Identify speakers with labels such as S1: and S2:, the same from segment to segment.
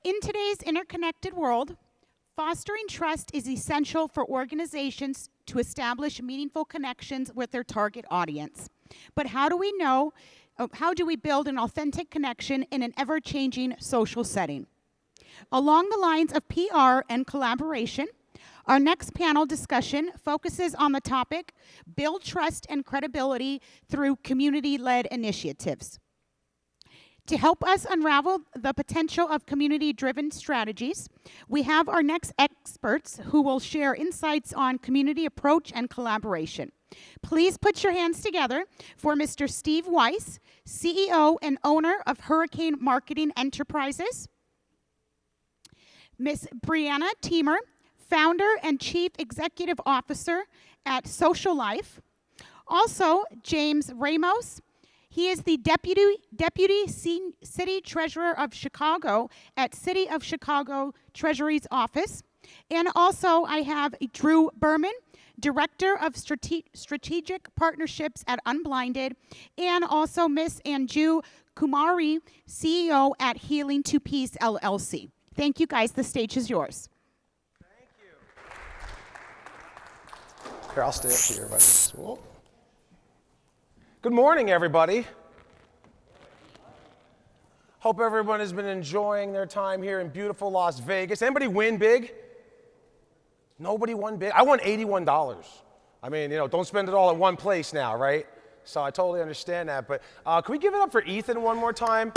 S1: In today's interconnected world, fostering trust is essential for organizations to establish meaningful connections with their target audience. But how do we build an authentic connection in an ever-changing social setting? Along the lines of PR and collaboration, our next panel discussion focuses on the topic, build trust and credibility through community-led initiatives. To help us unravel the potential of community-driven strategies, we have our next experts who will share insights on community approach and collaboration. Please put your hands together for Mr. Steve Weiss, CEO and owner of Hurricane Marketing Enterprises, Ms. Breana, founder and chief executive officer at Social Lyfe. Also, James Ramos. He is the deputy city treasurer of Chicago at City of Chicago Treasury's office. And also, I have Drew Berman, director of strategic partnerships at Unblinded, and also Ms. Anju Kumari, CEO at Healing to Peace LLC. Thank you, guys. The stage is yours.
S2: Here, I'll stay up here. Whoa. Good morning, everybody. Hope everyone has been enjoying their time here in beautiful Las Vegas. Anybody win big? Nobody won big? I won $81. I mean, don't spend it all in one place now, right? So I totally understand that. But can we give it up for Ethan one more time?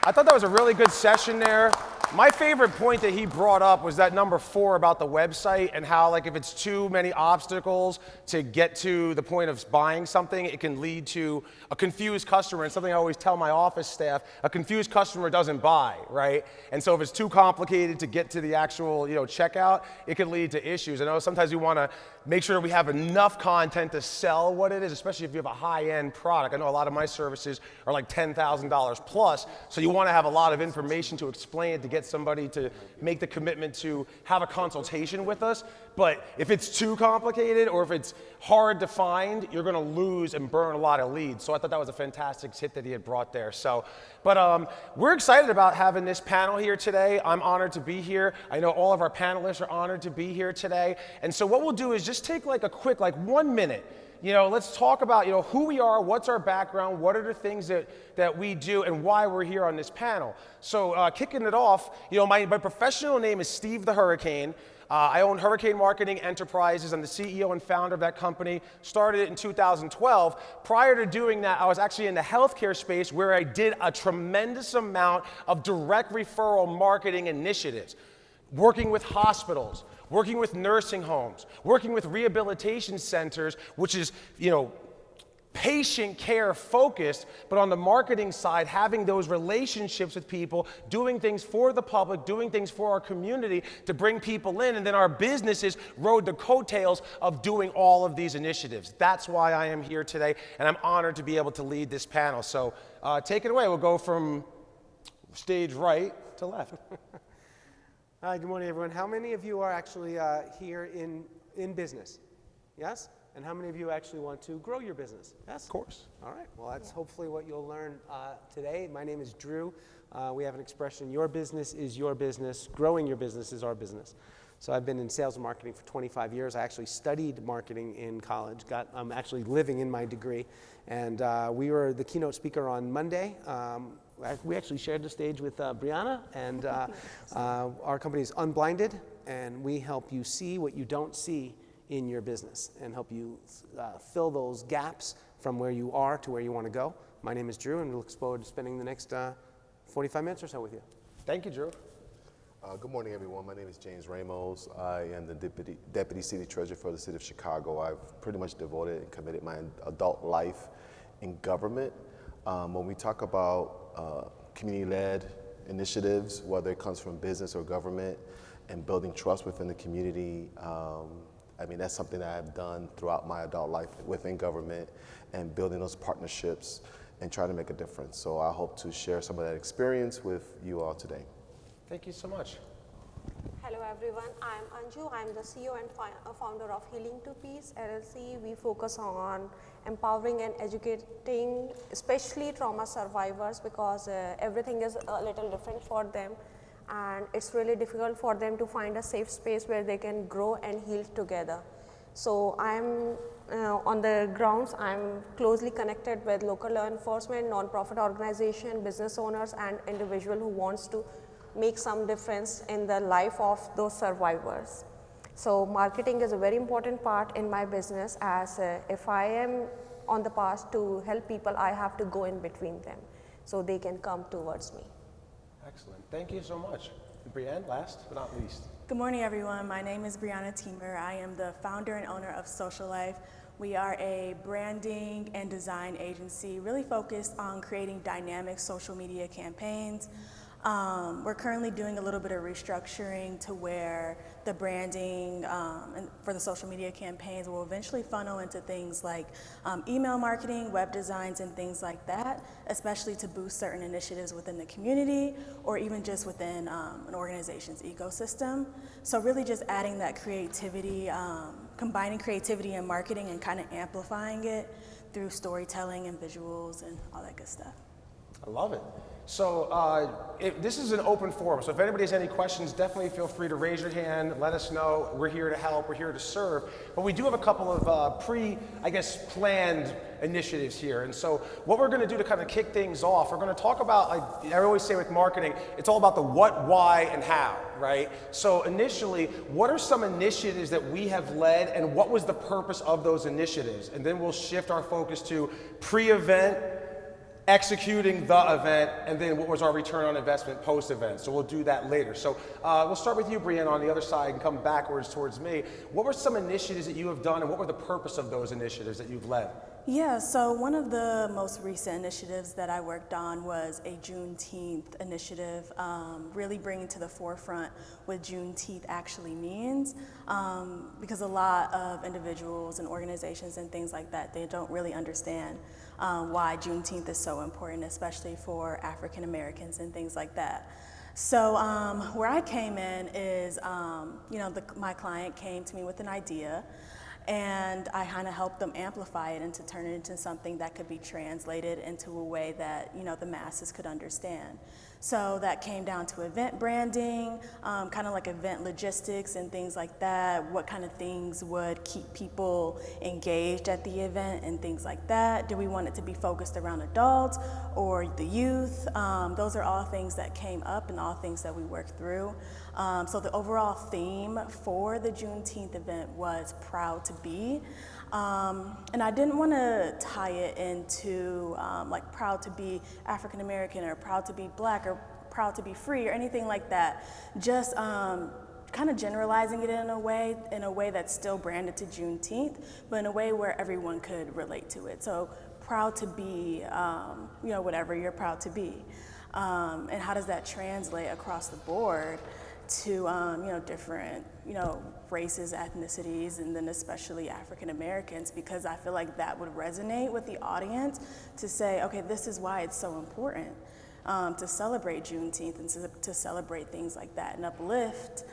S2: I thought that was a really good session there. My favorite point that he brought up was that number 4 about the website and how, like, if it's too many obstacles to get to the point of buying something, it can lead to a confused customer. And something I always tell my office staff, a confused customer doesn't buy, right? And so if it's too complicated to get to the actual, checkout, it can lead to issues. I know sometimes we want to make sure we have enough content to sell what it is, especially if you have a high-end product. I know a lot of my services are like $10,000 plus, so you want to have a lot of information to explain it to get somebody to make the commitment to have a consultation with us. But if it's too complicated or if it's hard to find, you're going to lose and burn a lot of leads. So I thought that was a fantastic tip that he had brought there. But we're excited about having this panel here today. I'm honored to be here. I know all of our panelists are honored to be here today. And so what we'll do is just take like a quick, 1 minute. Let's talk about, who we are, what's our background, what are the things that we do, and why we're here on this panel. So kicking it off, my professional name is Steve the Hurricane. I own Hurricane Marketing Enterprises. I'm the CEO and founder of that company. Started it in 2012. Prior to doing that, I was actually in the healthcare space where I did a tremendous amount of direct referral marketing initiatives, working with hospitals, working with nursing homes, working with rehabilitation centers, which is, patient care focused, but on the marketing side, having those relationships with people, doing things for the public, doing things for our community to bring people in, and then our businesses rode the coattails of doing all of these initiatives. That's why I am here today, and I'm honored to be able to lead this panel. So take it away. We'll go from stage right to left.
S3: Hi, good morning, everyone. How many of you are actually here in business? Yes? And how many of you actually want to grow your business? Yes?
S2: Of course.
S3: All right. Well, that's hopefully what you'll learn today. My name is Drew. We have an expression, your business is your business. Growing your business is our business. So I've been in sales and marketing for 25 years. I actually studied marketing in college. I'm actually living in my degree. And we were the keynote speaker on Monday. We actually shared the stage with Breana, and our company is Unblinded, and we help you see what you don't see in your business and help you fill those gaps from where you are to where you want to go. My name is Drew, and we look forward to spending the next 45 minutes or so with you.
S2: Thank you, Drew.
S4: Good morning, everyone. My name is James Ramos. I am the Deputy City Treasurer for the City of Chicago. I've pretty much devoted and committed my adult life in government. When we talk about community-led initiatives, whether it comes from business or government, and building trust within the community, that's something that I've done throughout my adult life within government and building those partnerships and trying to make a difference. So I hope to share some of that experience with you all today.
S2: Thank you so much.
S5: Hello everyone, I'm Anju. I'm the CEO and founder of Healing to Peace LLC. We focus on empowering and educating, especially trauma survivors, because everything is a little different for them. and it's really difficult for them to find a safe space where they can grow and heal together. So I'm on the grounds, I'm closely connected with local law enforcement, non-profit organization, business owners, and individual who wants to make some difference in the life of those survivors. So marketing is a very important part in my business, as if I am on the path to help people, I have to go in between them so they can come towards me.
S2: Excellent. Thank you so much. And Breana, last but not least.
S6: Good morning, everyone. My name is Breana Teamer. I am the founder and owner of Social Lyfe. We are a branding and design agency really focused on creating dynamic social media campaigns. We're currently doing a little bit of restructuring to where the branding and for the social media campaigns will eventually funnel into things like email marketing, web designs, and things like that, especially to boost certain initiatives within the community or even just within an organization's ecosystem. So really just adding that creativity, combining creativity and marketing and kind of amplifying it through storytelling and visuals and all that good stuff.
S2: I love it. So this is an open forum, so if anybody has any questions, definitely feel free to raise your hand, let us know. We're here to help, we're here to serve. But we do have a couple of planned initiatives here. And so what we're gonna do to kind of kick things off, we're gonna talk about, like I always say with marketing, it's all about the what, why, and how, right? So initially, what are some initiatives that we have led and what was the purpose of those initiatives? And then we'll shift our focus to pre-event, executing the event, and then what was our return on investment post-event. So we'll do that later. So we'll start with you, Breana, on the other side and come backwards towards me. What were some initiatives that you have done and what were the purpose of those initiatives that you've led?
S6: Yeah, so one of the most recent initiatives that I worked on was a Juneteenth initiative, really bringing to the forefront what Juneteenth actually means, because a lot of individuals and organizations and things like that, they don't really understand why Juneteenth is so important, especially for African Americans and things like that. So where I came in is, my client came to me with an idea, and I kind of helped them amplify it and to turn it into something that could be translated into a way that the masses could understand. So that came down to event branding, kind of like event logistics and things like that. What kind of things would keep people engaged at the event and things like that? Do we want it to be focused around adults or the youth? Those are all things that came up and all things that we worked through. So the overall theme for the Juneteenth event was Proud to Be. And I didn't want to tie it into like proud to be African American or proud to be Black or proud to be free or anything like that. Just kind of generalizing it in a way that's still branded to Juneteenth, but in a way where everyone could relate to it. So proud to be, whatever you're proud to be. And how does that translate across the board to different races, ethnicities, and then especially African Americans, because I feel like that would resonate with the audience to say, okay, this is why it's so important to celebrate Juneteenth and to celebrate things like that and uplift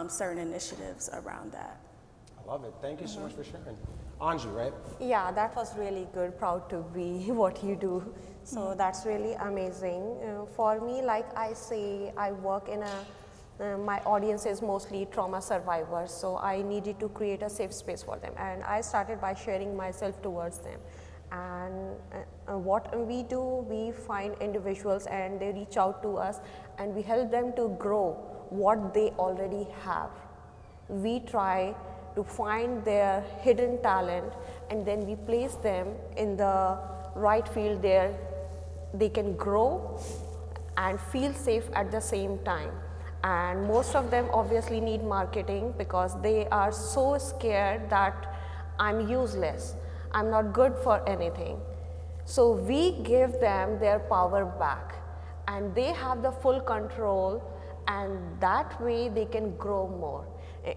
S6: certain initiatives around that.
S2: I love it. Thank you so much for sharing. Anju, right?
S5: Yeah, that was really good. Proud to be what you do. So that's really amazing. For me, like I say, I work in my audience is mostly trauma survivors, so I needed to create a safe space for them, and I started by sharing myself towards them. And what we do, we find individuals and they reach out to us and we help them to grow what they already have. We try to find their hidden talent and then we place them in the right field there they can grow and feel safe at the same time. And most of them obviously need marketing because they are so scared that I'm useless, I'm not good for anything. So we give them their power back and they have the full control, and that way they can grow more.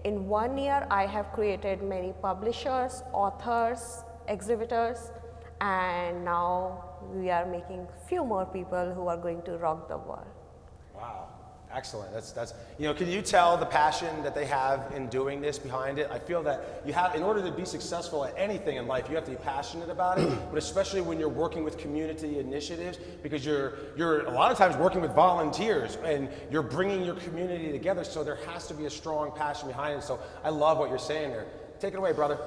S5: In 1 year, I have created many publishers, authors, exhibitors, and now we are making few more people who are going to rock the world.
S2: Wow. Excellent. That's can you tell the passion that they have in doing this behind it? I feel that you have, in order to be successful at anything in life, you have to be passionate about it, but especially when you're working with community initiatives, because you're a lot of times working with volunteers and you're bringing your community together, so there has to be a strong passion behind it. So I love what you're saying there. Take it away, brother.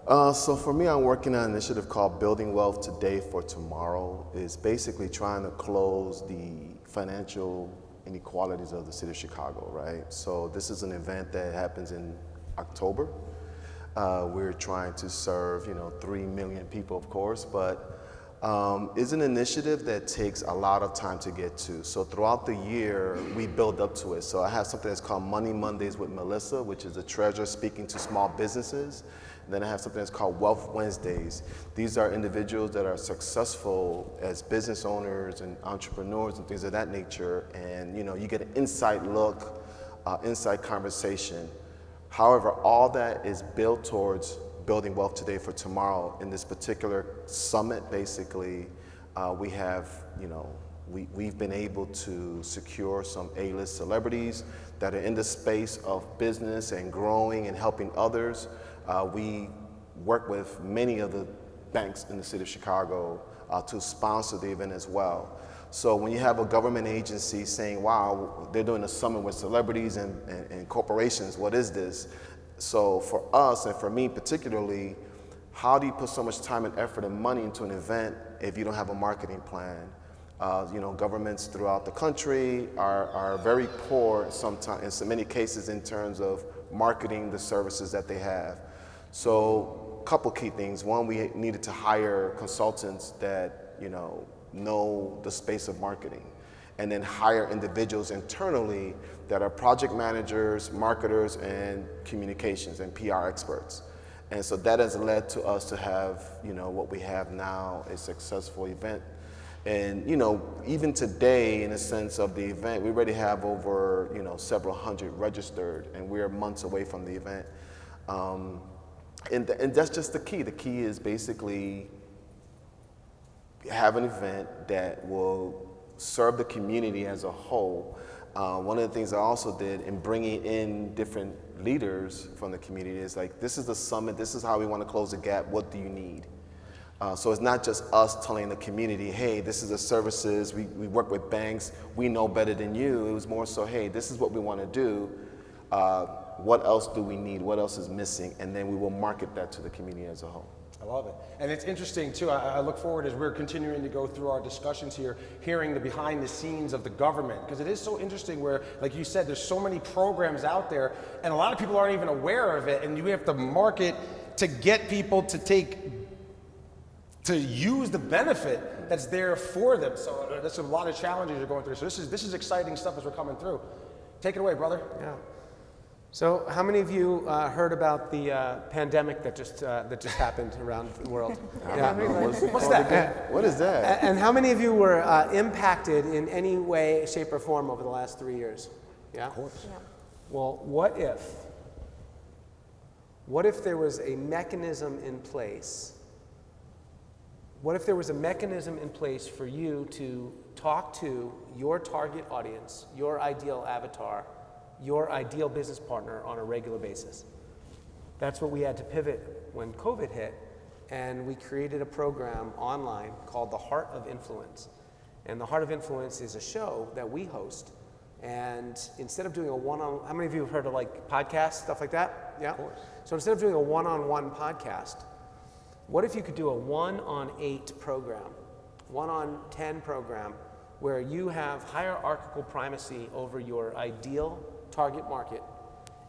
S4: So for me, I'm working on an initiative called Building Wealth Today for Tomorrow. It's basically trying to close the financial inequalities of the city of Chicago, right? So this is an event that happens in October. We're trying to serve, 3 million people, of course, but it's an initiative that takes a lot of time to get to. So throughout the year, we build up to it. So I have something that's called Money Mondays with Melissa, which is a treasurer speaking to small businesses. Then I have something that's called Wealth Wednesdays. These are individuals that are successful as business owners and entrepreneurs and things of that nature. And you get an inside look, inside conversation. However, all that is built towards building wealth today for tomorrow. In this particular summit, basically, we have, we've been able to secure some A-list celebrities that are in the space of business and growing and helping others. We work with many of the banks in the city of Chicago to sponsor the event as well. So when you have a government agency saying, wow, they're doing a summit with celebrities and corporations, what is this? So for us, and for me particularly, how do you put so much time and effort and money into an event if you don't have a marketing plan? Governments throughout the country are very poor sometimes, in many cases, in terms of marketing the services that they have. So a couple key things. One, we needed to hire consultants that, know the space of marketing, and then hire individuals internally that are project managers, marketers, and communications and PR experts. And so that has led to us to have, what we have now, a successful event. And, even today, in a sense of the event, we already have over, several hundred registered, and we're months away from the event. And that's just the key. The key is basically have an event that will serve the community as a whole. One of the things I also did in bringing in different leaders from the community is like, this is the summit, this is how we want to close the gap, what do you need? So it's not just us telling the community, hey, this is the services, we work with banks, we know better than you. It was more so, hey, this is what we want to do. What else do we need? What else is missing? And then we will market that to the community as a whole.
S2: I love it. And it's interesting too, I look forward as we're continuing to go through our discussions here, hearing the behind the scenes of the government, because it is so interesting where, like you said, there's so many programs out there and a lot of people aren't even aware of it, and you have to market to get people to use the benefit that's there for them. So that's a lot of challenges you're going through. So this is exciting stuff as we're coming through. Take it away, brother.
S3: Yeah. So how many of you heard about the pandemic that just happened around the world? Yeah.
S2: What's that?
S4: What is that?
S3: And how many of you were impacted in any way, shape, or form over the last 3 years? Yeah?
S2: Of course.
S5: Yeah.
S3: Well, what if there was a mechanism in place? What if there was a mechanism in place for you to talk to your target audience, your ideal avatar, your ideal business partner on a regular basis? That's what we had to pivot when COVID hit, and we created a program online called The Heart of Influence. And The Heart of Influence is a show that we host, and instead of doing how many of you have heard of like podcasts, stuff like that? Yeah? Of course. So instead of doing a one-on-one podcast, what if you could do a 1-on-8 program, 1-on-10 program, where you have hierarchical primacy over your ideal target market,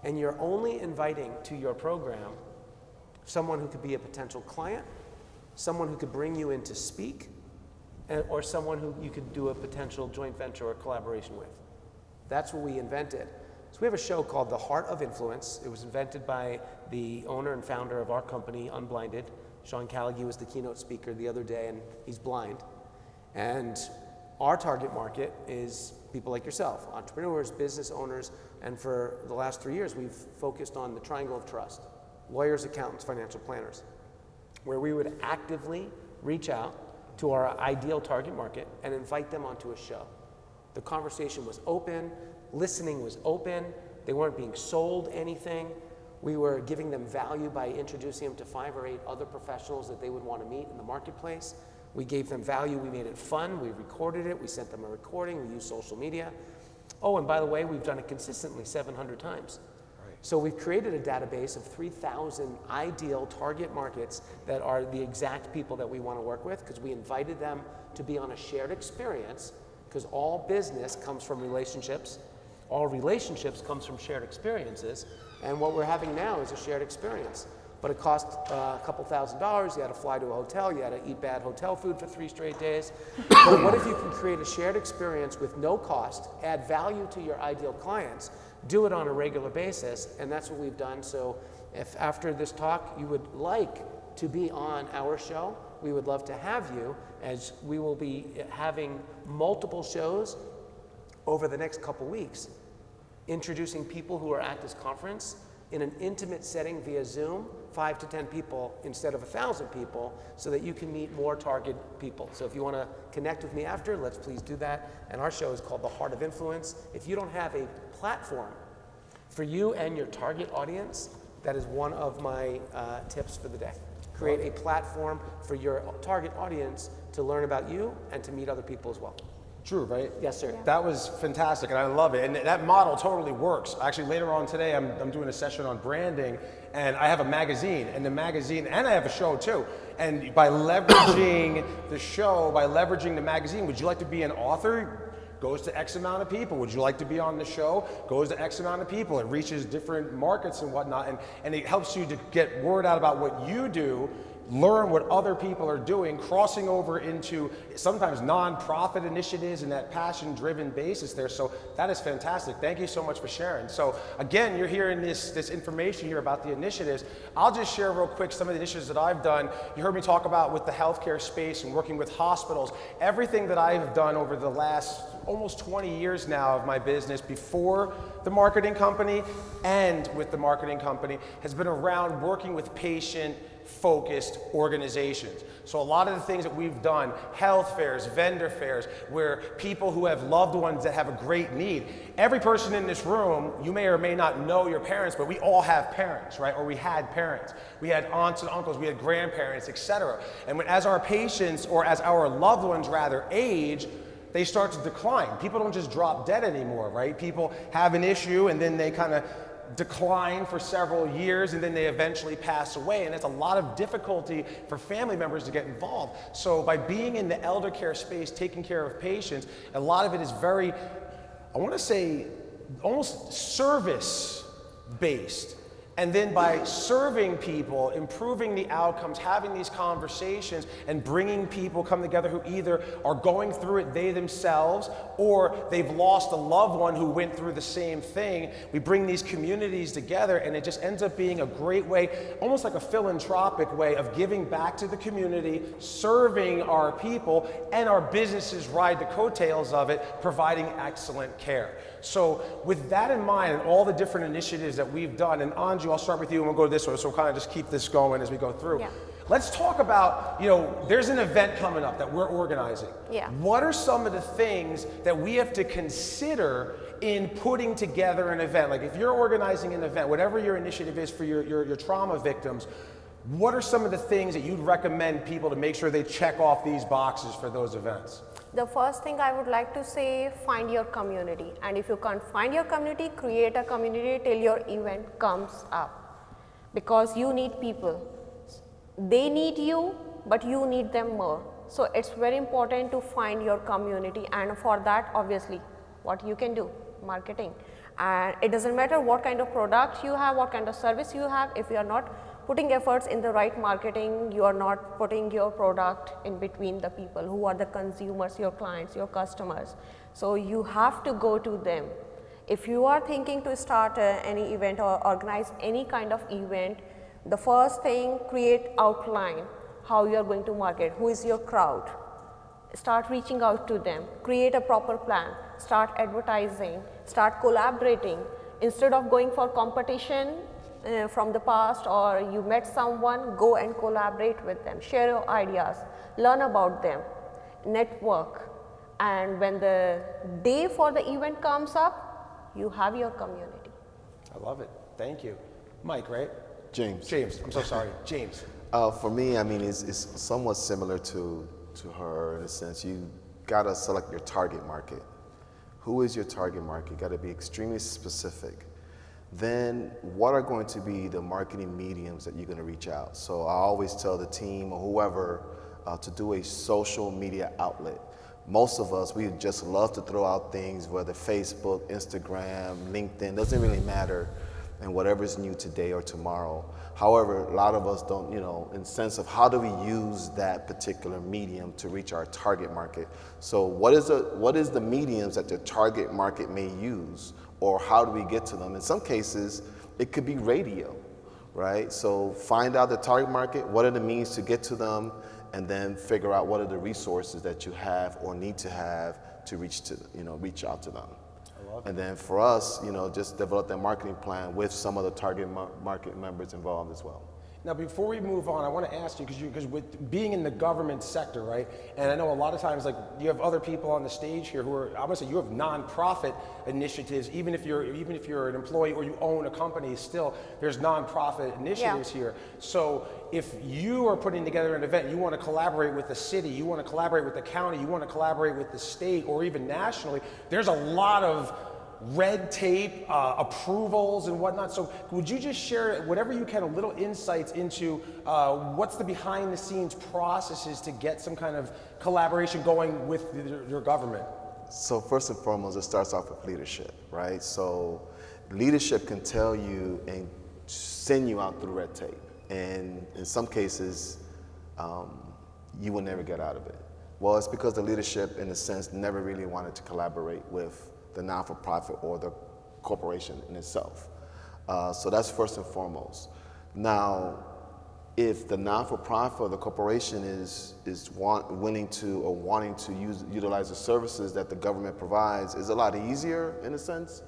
S3: and you're only inviting to your program someone who could be a potential client, someone who could bring you in to speak, or someone who you could do a potential joint venture or collaboration with. That's what we invented. So we have a show called The Heart of Influence. It was invented by the owner and founder of our company, Unblinded. Sean Callagy was the keynote speaker the other day, and he's blind. And our target market is people like yourself, entrepreneurs, business owners, and for the last 3 years, we've focused on the triangle of trust: lawyers, accountants, financial planners, where we would actively reach out to our ideal target market and invite them onto a show. The conversation was open, Listening was open. They weren't being sold anything. We were giving them value by introducing them to 5 or 8 other professionals that they would want to meet in the marketplace. We gave them value. We made it fun. We recorded it. We sent them a recording. We used social media. Oh, and by the way, we've done it consistently 700 times. So we've created a database of 3,000 ideal target markets that are the exact people that we want to work with, because we invited them to be on a shared experience, because all business comes from relationships. All relationships comes from shared experiences. And what we're having now is a shared experience. But it cost a couple $1,000s. You had to fly to a hotel. You had to eat bad hotel food for 3 straight days. But what if you can create a shared experience with no cost, add value to your ideal clients, do it on a regular basis, and that's what we've done. So if after this talk you would like to be on our show, we would love to have you, as we will be having multiple shows over the next couple weeks, introducing people who are at this conference in an intimate setting via Zoom, 5 to 10 people instead of 1,000 people, so that you can meet more target people. So if you want to connect with me after, let's please do that. And our show is called The Heart of Influence. If you don't have a platform for you and your target audience, that is one of my tips for the day. Create a platform for your target audience to learn about you and to meet other people as well.
S2: Drew, right?
S3: Yes, sir.
S2: That was fantastic, and I love it. And that model totally works. Actually, later on today, I'm doing a session on branding, and I have a magazine, and I have a show too. And by leveraging the show, by leveraging the magazine, would you like to be an author? Goes to X amount of people. Would you like to be on the show? Goes to X amount of people. It reaches different markets and whatnot, and it helps you to get word out about what you do, learn what other people are doing, crossing over into sometimes non-profit initiatives and that passion-driven basis there. So that is fantastic. Thank you so much for sharing. So again, you're hearing this information here about the initiatives. I'll just share real quick some of the initiatives that I've done. You heard me talk about with the healthcare space and working with hospitals. Everything that I've done over the last almost 20 years now of my business, before the marketing company and with the marketing company, has been around working with patient-focused organizations. So a lot of the things that we've done, health fairs, vendor fairs, where people who have loved ones that have a great need. Every person in this room, you may or may not know your parents, but we all have parents, right? Or we had parents. We had aunts and uncles, we had grandparents, etc. And as our patients, or as our loved ones rather, age, they start to decline. People don't just drop dead anymore, right? People have an issue and then they kind of decline for several years, and then they eventually pass away, and it's a lot of difficulty for family members to get involved. So by being in the elder care space, taking care of patients, a lot of it is very, I want to say, almost service-based. And then by serving people, improving the outcomes, having these conversations, and bringing people come together who either are going through it they themselves, or they've lost a loved one who went through the same thing. We bring these communities together, and it just ends up being a great way, almost like a philanthropic way of giving back to the community, serving our people, and our businesses ride the coattails of it, providing excellent care. So with that in mind, and all the different initiatives that we've done, and Anju, I'll start with you and we'll go this way, so we'll kind of just keep this going as we go through.
S5: Yeah.
S2: Let's talk about, there's an event coming up that we're organizing.
S5: Yeah.
S2: What are some of the things that we have to consider in putting together an event? Like if you're organizing an event, whatever your initiative is for your trauma victims, what are some of the things that you'd recommend people to make sure they check off these boxes for those events?
S5: The first thing I would like to say, find your community. And if you can't find your community, create a community till your event comes up. Because you need people. They need you, but you need them more. So it's very important to find your community, and for that, obviously, what you can do, marketing. And it doesn't matter what kind of product you have, what kind of service you have, if you are not putting efforts in the right marketing, you are not putting your product in between the people who are the consumers, your clients, your customers. So you have to go to them. If you are thinking to start any event or organize any kind of event, the first thing, create outline, how you are going to market, who is your crowd. Start reaching out to them, create a proper plan, start advertising, start collaborating. Instead of going for competition from the past, or you met someone, go and collaborate with them, share your ideas, learn about them, network. And when the day for the event comes up, you have your community.
S2: I love it. Thank you. Mike, right?
S4: James.
S2: James. I'm so sorry. James.
S4: For me, I mean, it's somewhat similar to her in a sense. You gotta select your target market. Who is your target market? You gotta be extremely specific. Then what are going to be the marketing mediums that you're gonna reach out? So I always tell the team or whoever to do a social media outlet. Most of us, we just love to throw out things, whether Facebook, Instagram, LinkedIn, doesn't really matter, and whatever's new today or tomorrow. However, a lot of us don't, in sense of how do we use that particular medium to reach our target market. So what is the mediums that the target market may use, or how do we get to them? In some cases, it could be radio, right? So find out the target market, what are the means to get to them, and then figure out what are the resources that you have or need to have to reach out to them. And then for us, just develop that marketing plan with some of the target market members involved as well.
S2: Now, before we move on, I want to ask you, because with being in the government sector, right? And I know a lot of times, like, you have other people on the stage here who are, I'm gonna say, you have nonprofit initiatives. Even if you're an employee or you own a company, still there's nonprofit initiatives here. So if you are putting together an event, you want to collaborate with the city, you want to collaborate with the county, you want to collaborate with the state, or even nationally, there's a lot of red tape, approvals and whatnot. So would you just share whatever you can, a little insights into what's the behind the scenes processes to get some kind of collaboration going with your government?
S4: So first and foremost, it starts off with leadership, right? So leadership can tell you and send you out through red tape. And in some cases, you will never get out of it. Well, it's because the leadership, in a sense, never really wanted to collaborate with the non-for-profit or the corporation in itself. So that's first and foremost. Now, if the non-for-profit or the corporation is wanting to utilize the services that the government provides, is a lot easier in a sense.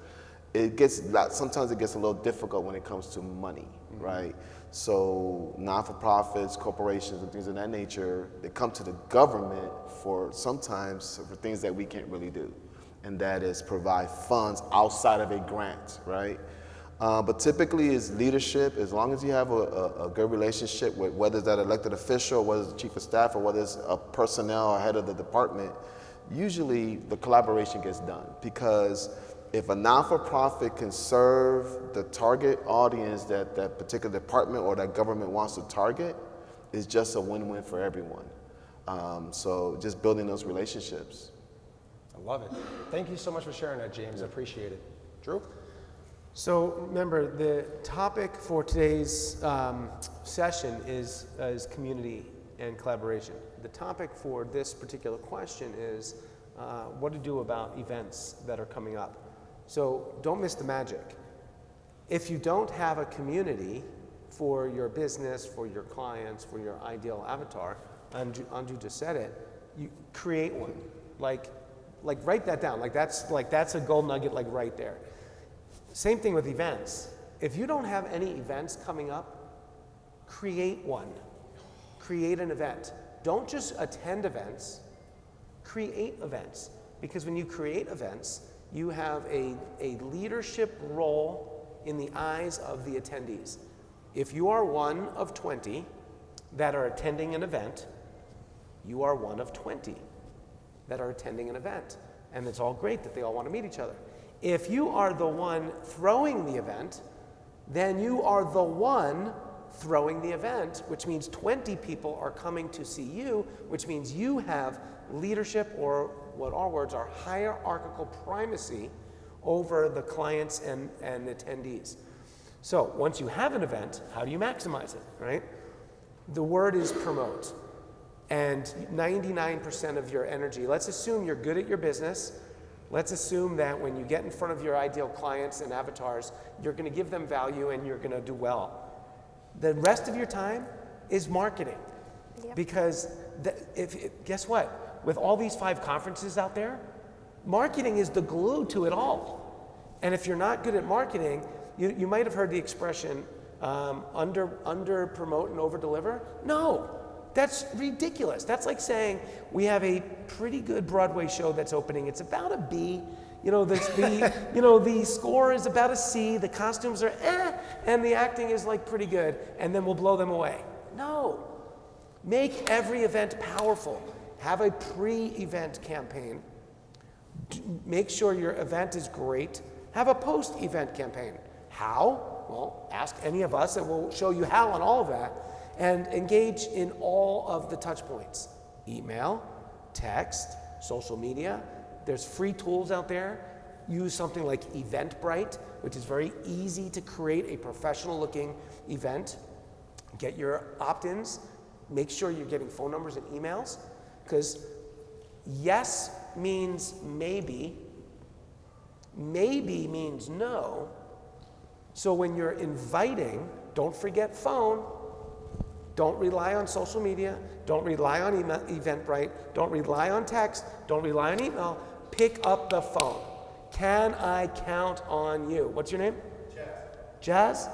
S4: Sometimes it gets a little difficult when it comes to money, right? So non-for-profits, corporations, and things of that nature, they come to the government for things that we can't really do. And that is provide funds outside of a grant, right? But typically it's leadership. As long as you have a good relationship with whether it's that elected official, whether it's the chief of staff, or whether it's a personnel or head of the department, usually the collaboration gets done. Because if a non-for-profit can serve the target audience that that particular department or that government wants to target, it's just a win-win for everyone. So just building those relationships.
S2: I love it. Thank you so much for sharing that, James. I appreciate it. Drew?
S3: So remember, the topic for today's session is community and collaboration. The topic for this particular question is what to do about events that are coming up. So don't miss the magic. If you don't have a community for your business, for your clients, for your ideal avatar, Anju just said it, you create one. Like write that down. That's a gold nugget, like right there. Same thing with events. If you don't have any events coming up, create one. Create an event. Don't just attend events, create events. Because when you create events, you have a leadership role in the eyes of the attendees. If you are one of 20 that are attending an event, you are one of 20 that are attending an event. And it's all great that they all want to meet each other. If you are the one throwing the event, then you are the one throwing the event, which means 20 people are coming to see you, which means you have leadership, or what our words are, hierarchical primacy over the clients and attendees. So once you have an event, how do you maximize it, right? The word is promote. And 99% of your energy, let's assume you're good at your business. Let's assume that when you get in front of your ideal clients and avatars, you're going to give them value and you're going to do well. The rest of your time is marketing.
S5: Yep.
S3: Because guess what? With all these 5 conferences out there, marketing is the glue to it all. And if you're not good at marketing, you might have heard the expression, under promote and over deliver. No. That's ridiculous. That's like saying we have a pretty good Broadway show that's opening. It's about a B. The score is about a C, the costumes are and the acting is like pretty good, and then we'll blow them away. No. Make every event powerful. Have a pre-event campaign. Make sure your event is great. Have a post-event campaign. How? Well, ask any of us and we'll show you how on all of that. And engage in all of the touch points. Email, text, social media. There's free tools out there. Use something like Eventbrite, which is very easy to create a professional looking event. Get your opt-ins. Make sure you're getting phone numbers and emails, because yes means maybe, maybe means no. So when you're inviting, don't forget phone. Don't rely on social media. Don't rely on Eventbrite. Don't rely on text. Don't rely on email. Pick up the phone. Can I count on you? What's your name? Chaz.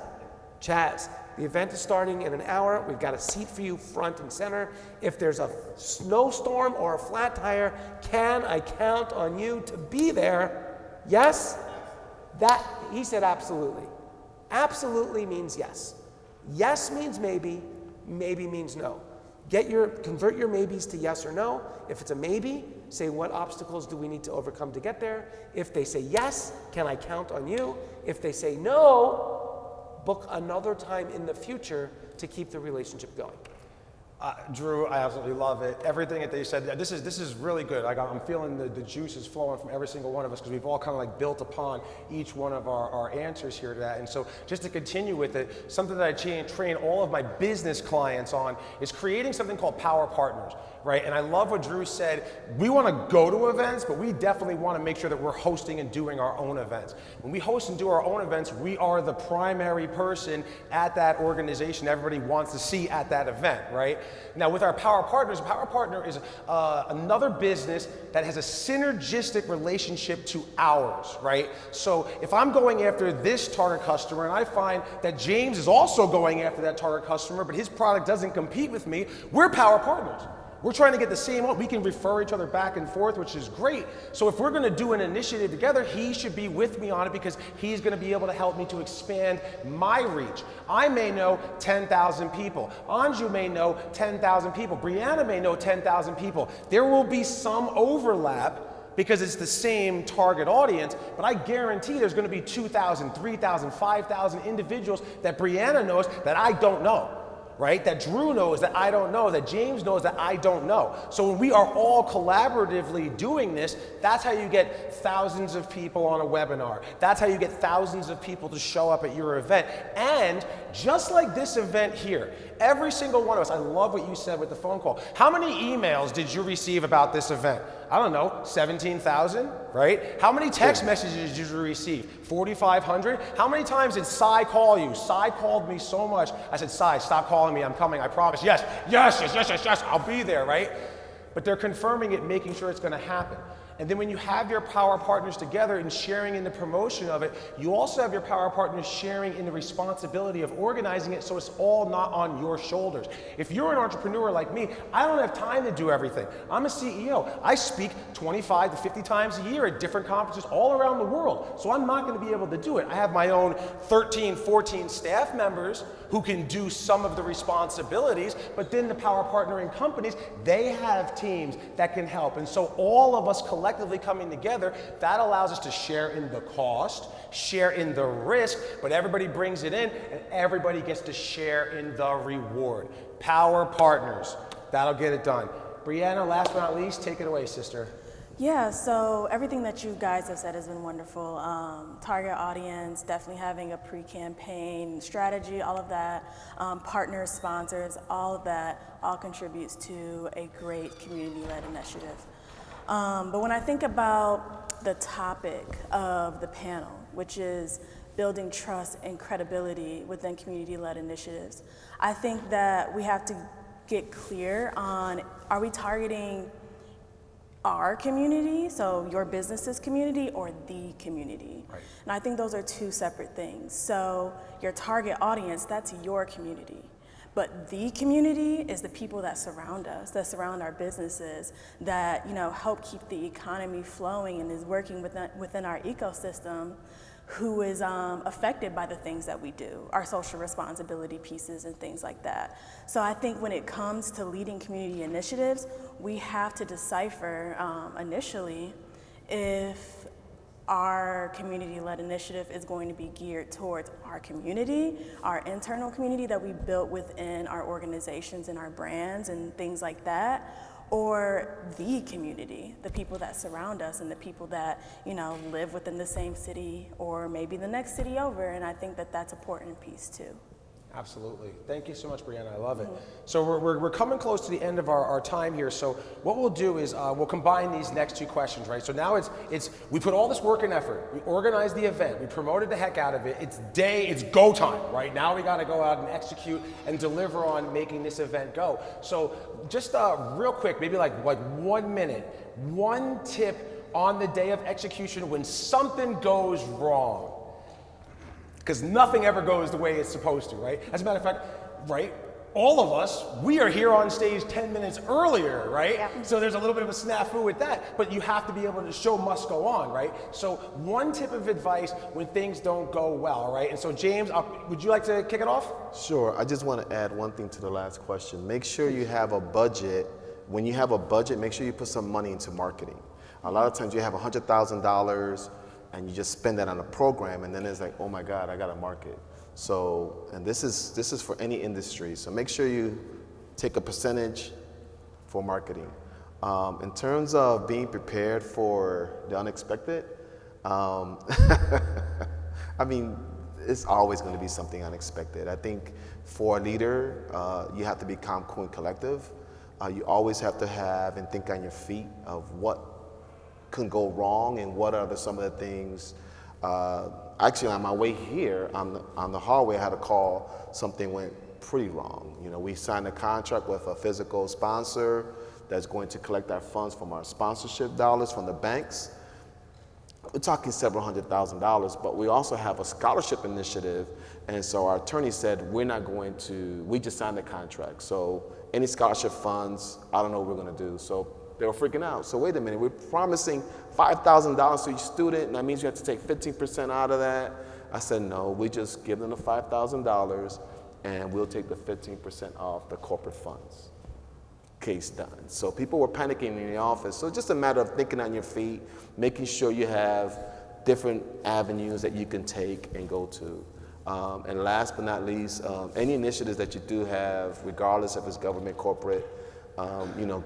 S3: Chaz? The event is starting in an hour. We've got a seat for you front and center. If there's a snowstorm or a flat tire, can I count on you to be there? Yes? He said absolutely. Absolutely means yes. Yes means maybe. Maybe means no. Convert your maybes to yes or no. If it's a maybe, say what obstacles do we need to overcome to get there. If they say yes, can I count on you? If they say no, book another time in the future to keep the relationship going.
S2: Drew, I absolutely love it. Everything that they said, this is really good. I'm feeling the juices flowing from every single one of us, because we've all kind of like built upon each one of our answers here to that. And so just to continue with it, something that I train all of my business clients on is creating something called Power Partners, right? And I love what Drew said. We want to go to events, but we definitely want to make sure that we're hosting and doing our own events. When we host and do our own events, we are the primary person at that organization everybody wants to see at that event, right? Now with our Power Partners, a Power Partner is another business that has a synergistic relationship to ours, right? So if I'm going after this target customer and I find that James is also going after that target customer, but his product doesn't compete with me, we're Power Partners. We're trying to get the same one. We can refer each other back and forth, which is great. So if we're going to do an initiative together, he should be with me on it, because he's going to be able to help me to expand my reach. I may know 10,000 people. Anju may know 10,000 people. Breana may know 10,000 people. There will be some overlap because it's the same target audience, but I guarantee there's going to be 2,000, 3,000, 5,000 individuals that Breana knows that I don't know. Right? That Drew knows that I don't know, that James knows that I don't know. So when we are all collaboratively doing this, that's how you get thousands of people on a webinar. That's how you get thousands of people to show up at your event. And just like this event here, every single one of us, I love what you said with the phone call. How many emails did you receive about this event? I don't know, 17,000, right? How many text messages did you receive? 4,500? How many times did Cy call you? Cy called me so much. I said, Cy, stop calling me, I'm coming, I promise. Yes, I'll be there, right? But they're confirming it, making sure it's gonna happen. And then when you have your Power Partners together and sharing in the promotion of it, you also have your Power Partners sharing in the responsibility of organizing it, so it's all not on your shoulders. If you're an entrepreneur like me, I don't have time to do everything. I'm a CEO. I speak 25 to 50 times a year at different conferences all around the world, so I'm not going to be able to do it. I have my own 13, 14 staff members who can do some of the responsibilities, but then the Power Partnering companies, they have teams that can help. And so all of us collectively coming together, that allows us to share in the cost, share in the risk, but everybody brings it in and everybody gets to share in the reward. Power Partners, that'll get it done. Breana, last but not least, take it away, sister.
S6: Yeah, so everything that you guys have said has been wonderful. Target audience, definitely having a pre-campaign strategy, all of that, partners, sponsors, all of that, all contributes to a great community-led initiative. But when I think about the topic of the panel, which is building trust and credibility within community-led initiatives, I think that we have to get clear on, are we targeting our community, so your business's community, or the community?
S2: Right.
S6: And I think those are two separate things. So your target audience, that's your community. But the community is the people that surround us, that surround our businesses, that help keep the economy flowing and is working within our ecosystem, who is affected by the things that we do, our social responsibility pieces and things like that. So I think when it comes to leading community initiatives, we have to decipher initially if our community-led initiative is going to be geared towards our community, our internal community that we built within our organizations and our brands and things like that, or the community, the people that surround us and the people that live within the same city or maybe the next city over. And I think that that's an important piece too.
S2: Absolutely. Thank you so much, Breana. I love it. So we're coming close to the end of our time here. So what we'll do is we'll combine these next two questions, right? So now it's we put all this work and effort. We organized the event. We promoted the heck out of it. It's go time, right? Now we got to go out and execute and deliver on making this event go. So just real quick, maybe like 1 minute, one tip on the day of execution when something goes wrong. Because nothing ever goes the way it's supposed to, right? As a matter of fact, right, all of us, we are here on stage 10 minutes earlier, right?
S1: Yep.
S2: So there's a little bit of a snafu with that, but you have to be able to, the show must go on, right? So one tip of advice when things don't go well, right? And so James, would you like to kick it off?
S4: Sure. I just want to add one thing to the last question. Make sure you have a budget. When you have a budget, make sure you put some money into marketing. A lot of times you have $100,000 and you just spend that on a program, and then it's like, oh my God, I got to market. So, and this is for any industry. So make sure you take a percentage for marketing. In terms of being prepared for the unexpected, I mean, it's always going to be something unexpected. I think for a leader, you have to be calm, cool, and collective. You always have to have and think on your feet of what can go wrong and what are some of the things. Actually, on my way here, on the hallway, I had a call, something went pretty wrong. We signed a contract with a physical sponsor that's going to collect our funds from our sponsorship dollars from the banks. We're talking several $100,000, but we also have a scholarship initiative, and so our attorney said, we just signed the contract, so any scholarship funds, I don't know what we're gonna do. So they were freaking out. So wait a minute, we're promising $5,000 to each student, and that means you have to take 15% out of that. I said, no, we just give them the $5,000, and we'll take the 15% off the corporate funds. Case done. So people were panicking in the office. So it's just a matter of thinking on your feet, making sure you have different avenues that you can take and go to. And last but not least, any initiatives that you do have, regardless if it's government, corporate,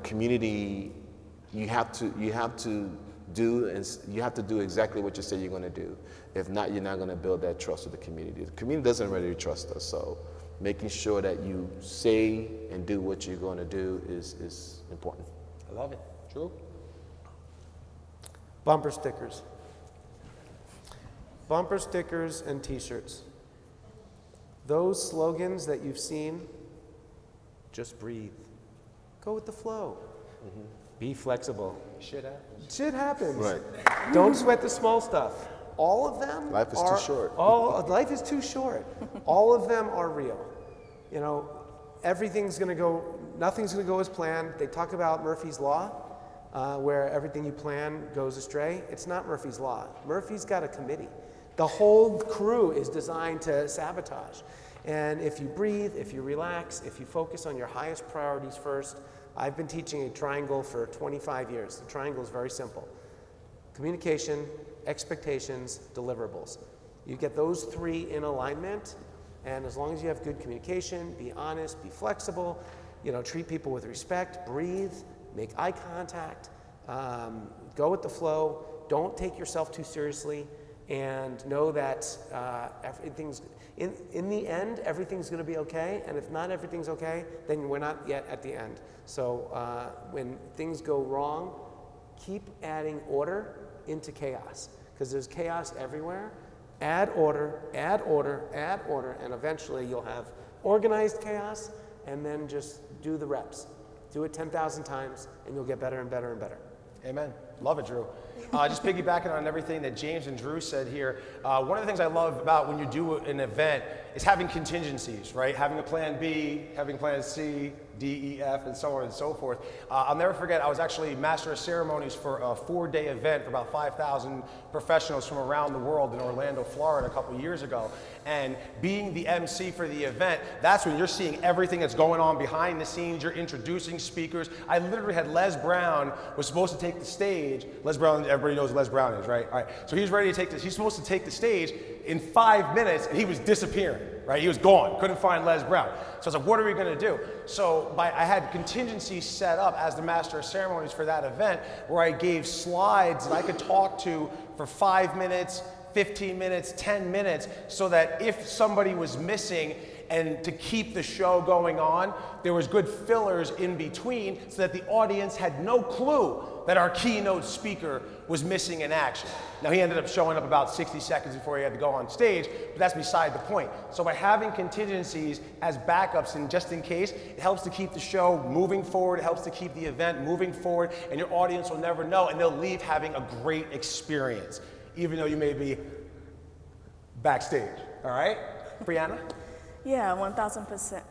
S4: community, you have to do exactly what you say you're going to do. If not, you're not going to build that trust with the community. The community doesn't really trust us, so making sure that you say and do what you're going to do is important.
S2: I love it. Drew?
S3: Bumper stickers. Bumper stickers and t-shirts. Those slogans that you've seen, just breathe. Go with the flow. Mm-hmm. Be flexible.
S2: Shit happens.
S3: Shit happens.
S4: Right.
S3: Don't sweat the small stuff. All of them
S4: Life is too short.
S3: Life is too short. All of them are real. Nothing's gonna go as planned. They talk about Murphy's Law, where everything you plan goes astray. It's not Murphy's Law. Murphy's got a committee. The whole crew is designed to sabotage. And if you breathe, if you relax, if you focus on your highest priorities first, I've been teaching a triangle for 25 years. The triangle is very simple. Communication, expectations, deliverables. You get those three in alignment, and as long as you have good communication, be honest, be flexible, treat people with respect, breathe, make eye contact, go with the flow, don't take yourself too seriously, and know that everything's, in the end, everything's gonna be okay, and if not everything's okay, then we're not yet at the end. So when things go wrong, keep adding order into chaos, because there's chaos everywhere. Add order, add order, add order, and eventually you'll have organized chaos, and then just do the reps. Do it 10,000 times, and you'll get better and better and better.
S2: Amen. Love it, Drew. Just piggybacking on everything that James and Drew said here, one of the things I love about when you do an event is having contingencies, right? Having a plan B, having plan C, D, E, F, and so on and so forth. I'll never forget, I was actually master of ceremonies for a 4-day event for about 5,000 professionals from around the world in Orlando, Florida, a couple years ago. And being the MC for the event, that's when you're seeing everything that's going on behind the scenes. You're introducing speakers. I literally had Les Brown was supposed to take the stage. Les Brown, everybody knows who Les Brown is, right? All right. So he's ready to take this. He's supposed to take the stage in 5 minutes, and he was disappearing, right? He was gone. Couldn't find Les Brown. So I was like, what are we going to do? So I had contingencies set up as the master of ceremonies for that event where I gave slides that I could talk to for 5 minutes, 15 minutes, 10 minutes, so that if somebody was missing and to keep the show going on, there was good fillers in between so that the audience had no clue that our keynote speaker was missing in action. Now he ended up showing up about 60 seconds before he had to go on stage, but that's beside the point. So by having contingencies as backups and just in case, it helps to keep the show moving forward, it helps to keep the event moving forward, and your audience will never know, and they'll leave having a great experience, even though you may be backstage, all right? Breana?
S6: Yeah, 1,000%.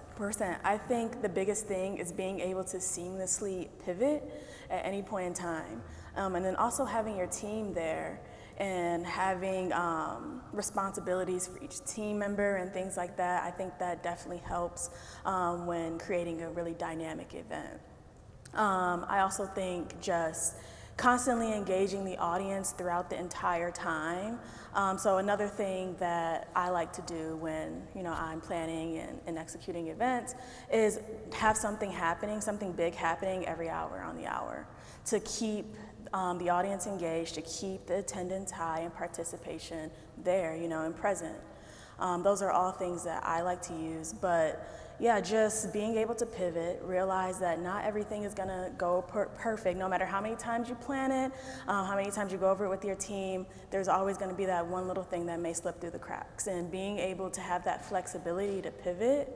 S6: I think the biggest thing is being able to seamlessly pivot at any point in time. And then also having your team there and having responsibilities for each team member and things like that. I think that definitely helps when creating a really dynamic event. I also think just constantly engaging the audience throughout the entire time. So another thing that I like to do when I'm planning and executing events is have something happening, something big happening every hour on the hour to keep the audience engaged, to keep the attendance high and participation there, and present. Those are all things that I like to use, but yeah, just being able to pivot, realize that not everything is gonna go perfect, no matter how many times you plan it, how many times you go over it with your team, there's always gonna be that one little thing that may slip through the cracks. And being able to have that flexibility to pivot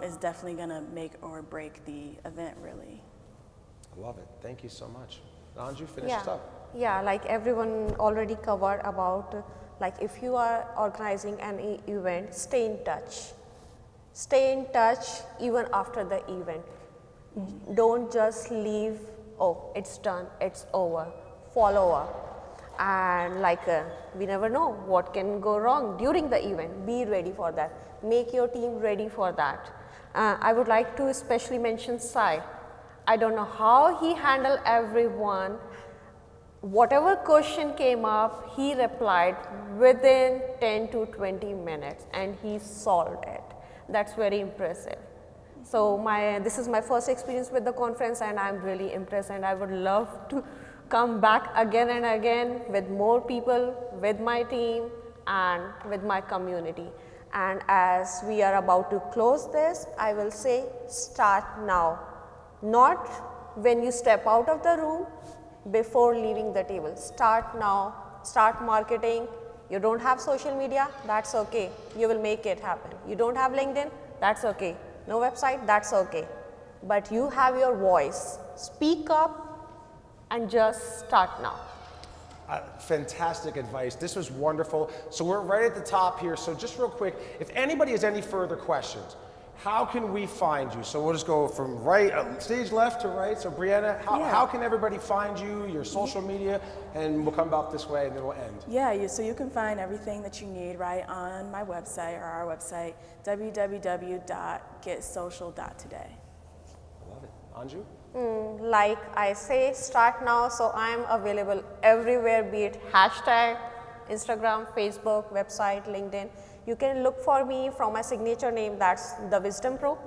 S6: is definitely gonna make or break the event, really.
S2: I love it. Thank you so much. Anju, finish us up.
S5: Yeah, like everyone already covered about, like if you are organizing an event, stay in touch. Stay in touch even after the event. Don't just leave, oh, it's done, it's over. Follow up. And we never know what can go wrong during the event. Be ready for that. Make your team ready for that. I would like to especially mention Sai. I don't know how he handled everyone. Whatever question came up, he replied within 10 to 20 minutes and he solved it. That's very impressive. So this is my first experience with the conference and I'm really impressed, and I would love to come back again and again with more people, with my team and with my community. And as we are about to close this, I will say start now. Not when you step out of the room, before leaving the table. Start now, start marketing. You don't have social media, that's okay. You will make it happen. You don't have LinkedIn, that's okay. No website, that's okay. But you have your voice. Speak up and just start now.
S2: Fantastic advice. This was wonderful. So we're right at the top here. So just real quick, if anybody has any further questions, how can we find you? So we'll just go from stage left to right. So Breana, how can everybody find you, your social media, and we'll come back this way and then we'll end.
S6: Yeah, so you can find everything that you need right on my website or our website, www.getsocial.today.
S2: I love it. Anju?
S5: Like I say, start now. So I'm available everywhere, be it hashtag, Instagram, Facebook, website, LinkedIn. You can look for me from my signature name, that's The Wisdom Pro.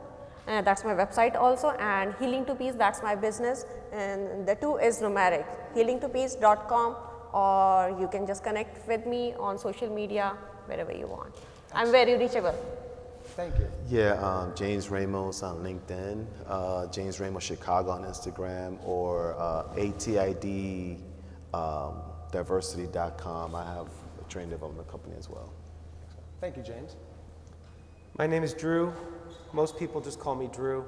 S5: That's my website also, and Healing to Peace, that's my business, and the two is numeric, healingtopeace.com, or you can just connect with me on social media, wherever you want. I'm very reachable.
S2: Thank you.
S4: Yeah, James Ramos on LinkedIn, James Ramos Chicago on Instagram, or ATID diversity.com. I have a training development company as well.
S2: Thank you, James.
S3: My name is Drew. Most people just call me Drew.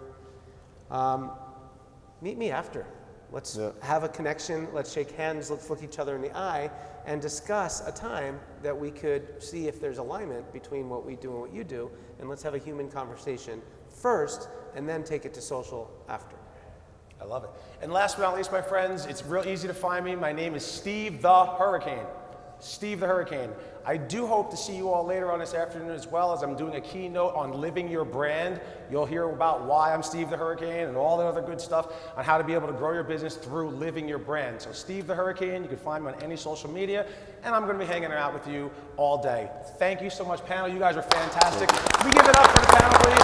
S3: Meet me after. Let's have a connection, let's shake hands, let's look each other in the eye, and discuss a time that we could see if there's alignment between what we do and what you do, and let's have a human conversation first, and then take it to social after.
S2: I love it. And last but not least, my friends, it's real easy to find me. My name is Steve the Hurricane. Steve the Hurricane. I do hope to see you all later on this afternoon as well, as I'm doing a keynote on living your brand. You'll hear about why I'm Steve the Hurricane and all that other good stuff on how to be able to grow your business through living your brand. So Steve the Hurricane, you can find me on any social media, and I'm going to be hanging out with you all day. Thank you so much, panel. You guys are fantastic. Can we give it up for the panel, please?